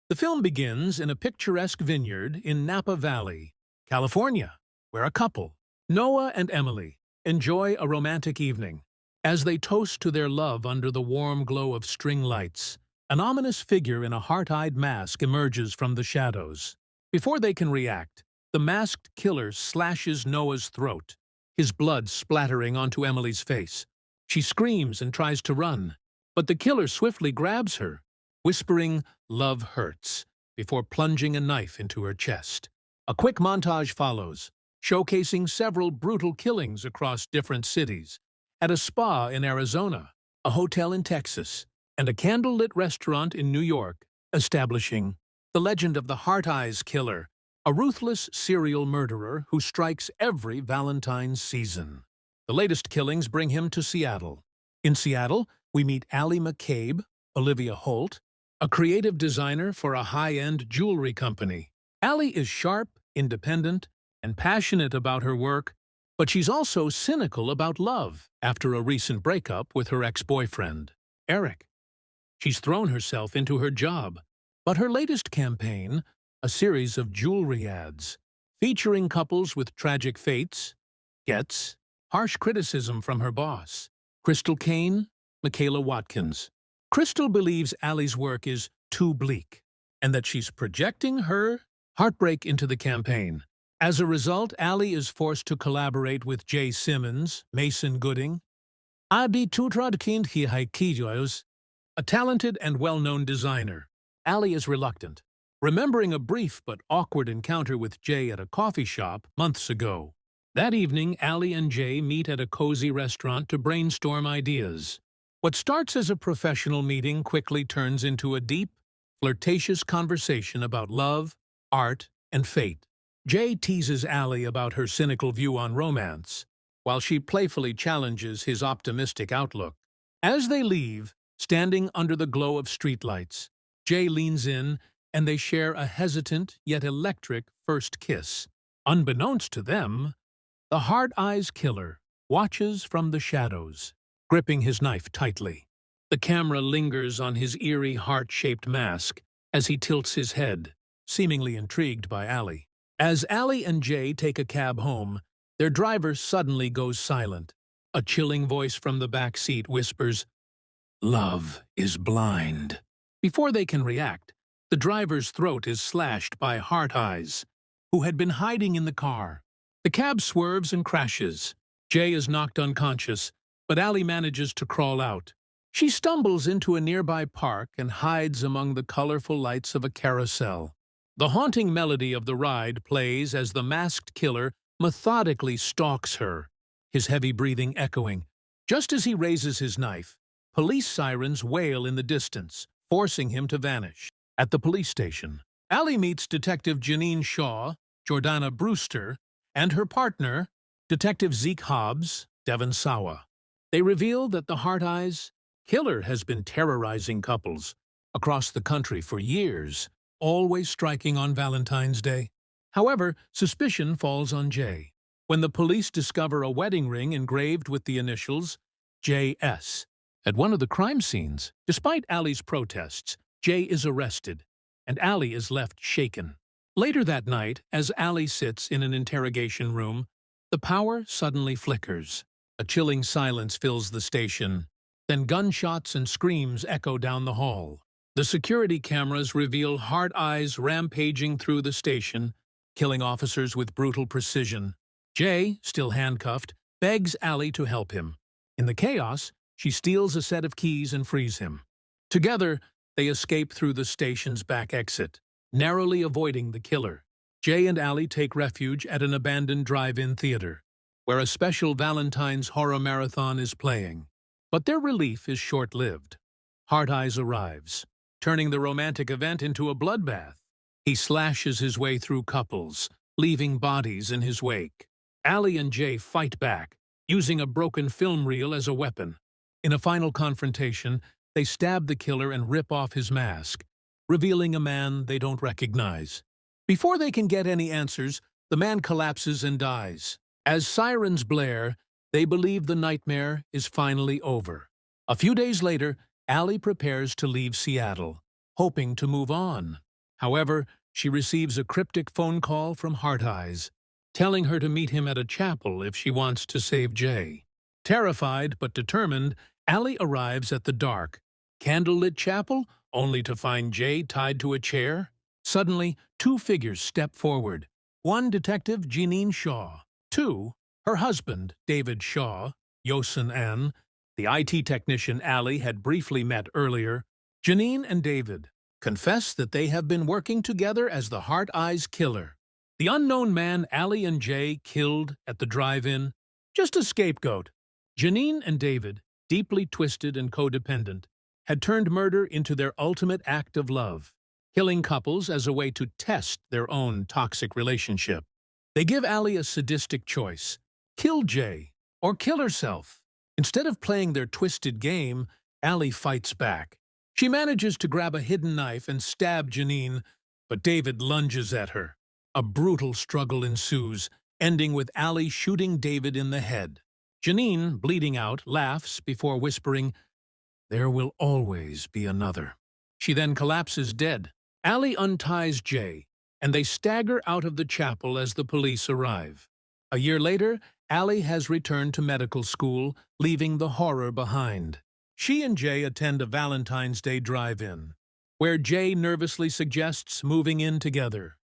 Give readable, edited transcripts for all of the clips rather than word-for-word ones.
The film begins in a picturesque vineyard in Napa Valley, California, where a couple, Noah and Emily, enjoy a romantic evening. As they toast to their love under the warm glow of string lights, an ominous figure in a heart-eyed mask emerges from the shadows. Before they can react, the masked killer slashes Noah's throat, his blood splattering onto Emily's face. She screams and tries to run, but the killer swiftly grabs her, whispering, "Love hurts," before plunging a knife into her chest. A quick montage follows, showcasing several brutal killings across different cities, at a spa in Arizona, a hotel in Texas, and a candlelit restaurant in New York, establishing the legend of the Heart Eyes Killer, a ruthless serial murderer who strikes every Valentine's season. The latest killings bring him to Seattle. In Seattle, we meet Allie McCabe, Olivia Holt, a creative designer for a high-end jewelry company. Allie is sharp, independent, and passionate about her work, but she's also cynical about love after a recent breakup with her ex-boyfriend, Eric. She's thrown herself into her job, but her latest campaign, a series of jewelry ads, featuring couples with tragic fates, gets harsh criticism from her boss, Crystal Kane, Michaela Watkins. Crystal believes Allie's work is too bleak, and that she's projecting her heartbreak into the campaign. As a result, Allie is forced to collaborate with Jay Simmons, Mason Gooding, Adi Tutradkind Hikijos, a talented and well-known designer. Allie is reluctant, remembering a brief but awkward encounter with Jay at a coffee shop months ago. That evening, Allie and Jay meet at a cozy restaurant to brainstorm ideas. What starts as a professional meeting quickly turns into a deep, flirtatious conversation about love, art, and fate. Jay teases Allie about her cynical view on romance, while she playfully challenges his optimistic outlook. As they leave, standing under the glow of streetlights, Jay leans in and they share a hesitant yet electric first kiss. Unbeknownst to them, the Heart Eyes Killer watches from the shadows, gripping his knife tightly. The camera lingers on his eerie heart-shaped mask as he tilts his head, seemingly intrigued by Allie. As Allie and Jay take a cab home, their driver suddenly goes silent. A chilling voice from the back seat whispers, "Love is blind." Before they can react, the driver's throat is slashed by Heart Eyes, who had been hiding in the car. The cab swerves and crashes. Jay is knocked unconscious, but Allie manages to crawl out. She stumbles into a nearby park and hides among the colorful lights of a carousel. The haunting melody of the ride plays as the masked killer methodically stalks her, his heavy breathing echoing. Just as he raises his knife, police sirens wail in the distance, forcing him to vanish. At the police station, Allie meets Detective Janine Shaw, Jordana Brewster, and her partner, Detective Zeke Hobbs, Devon Sawa. They reveal that the Heart Eyes Killer has been terrorizing couples across the country for years, always striking on Valentine's Day. However, suspicion falls on Jay when the police discover a wedding ring engraved with the initials J.S. at one of the crime scenes. Despite Allie's protests, Jay is arrested, and Allie is left shaken. Later that night, as Allie sits in an interrogation room, the power suddenly flickers. A chilling silence fills the station. Then gunshots and screams echo down the hall. The security cameras reveal Heart Eyes rampaging through the station, killing officers with brutal precision. Jay, still handcuffed, begs Allie to help him. In the chaos, she steals a set of keys and frees him. Together, they escape through the station's back exit, narrowly avoiding the killer. Jay and Allie take refuge at an abandoned drive-in theater, where a special Valentine's horror marathon is playing. But their relief is short-lived. Heart Eyes arrives, turning the romantic event into a bloodbath. He slashes his way through couples, leaving bodies in his wake. Allie and Jay fight back, using a broken film reel as a weapon. In a final confrontation, they stab the killer and rip off his mask, revealing a man they don't recognize. Before they can get any answers, the man collapses and dies. As sirens blare, they believe the nightmare is finally over. A few days later, Allie prepares to leave Seattle, hoping to move on. However, she receives a cryptic phone call from Heart Eyes, telling her to meet him at a chapel if she wants to save Jay. Terrified but determined, Allie arrives at the dark, candlelit chapel, only to find Jay tied to a chair. Suddenly, two figures step forward. One, Detective Jeanine Shaw. Two, her husband, David Shaw, Yosin An, the IT technician Allie had briefly met earlier. Jeanine and David confess that they have been working together as the Heart Eyes killer. The unknown man Allie and Jay killed at the drive-in, just a scapegoat. Jeanine and David, deeply twisted and codependent, had turned murder into their ultimate act of love, killing couples as a way to test their own toxic relationship. They give Allie a sadistic choice: kill Jay or kill herself. Instead of playing their twisted game, Allie fights back. She manages to grab a hidden knife and stab Jeanine, but David lunges at her. A brutal struggle ensues, ending with Allie shooting David in the head. Jeanine, bleeding out, laughs before whispering, "There will always be another." She then collapses dead. Allie unties Jay, and they stagger out of the chapel as the police arrive. A year later, Allie has returned to medical school, leaving the horror behind. She and Jay attend a Valentine's Day drive-in, where Jay nervously suggests moving in together.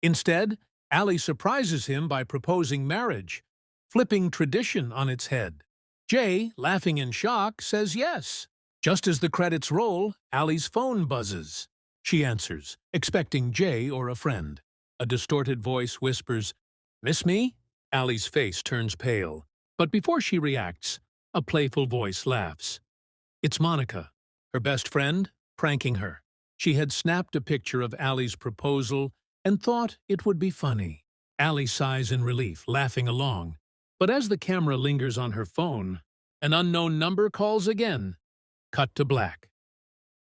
Instead, Allie surprises him by proposing marriage, flipping tradition on its head. Jay, laughing in shock, says yes. Just as the credits roll, Allie's phone buzzes. She answers, expecting Jay or a friend. A distorted voice whispers, "Miss me?" Allie's face turns pale, but before she reacts, a playful voice laughs. It's Monica, her best friend, pranking her. She had snapped a picture of Allie's proposal and thought it would be funny. Allie sighs in relief, laughing along. But as the camera lingers on her phone, an unknown number calls again. Cut to black.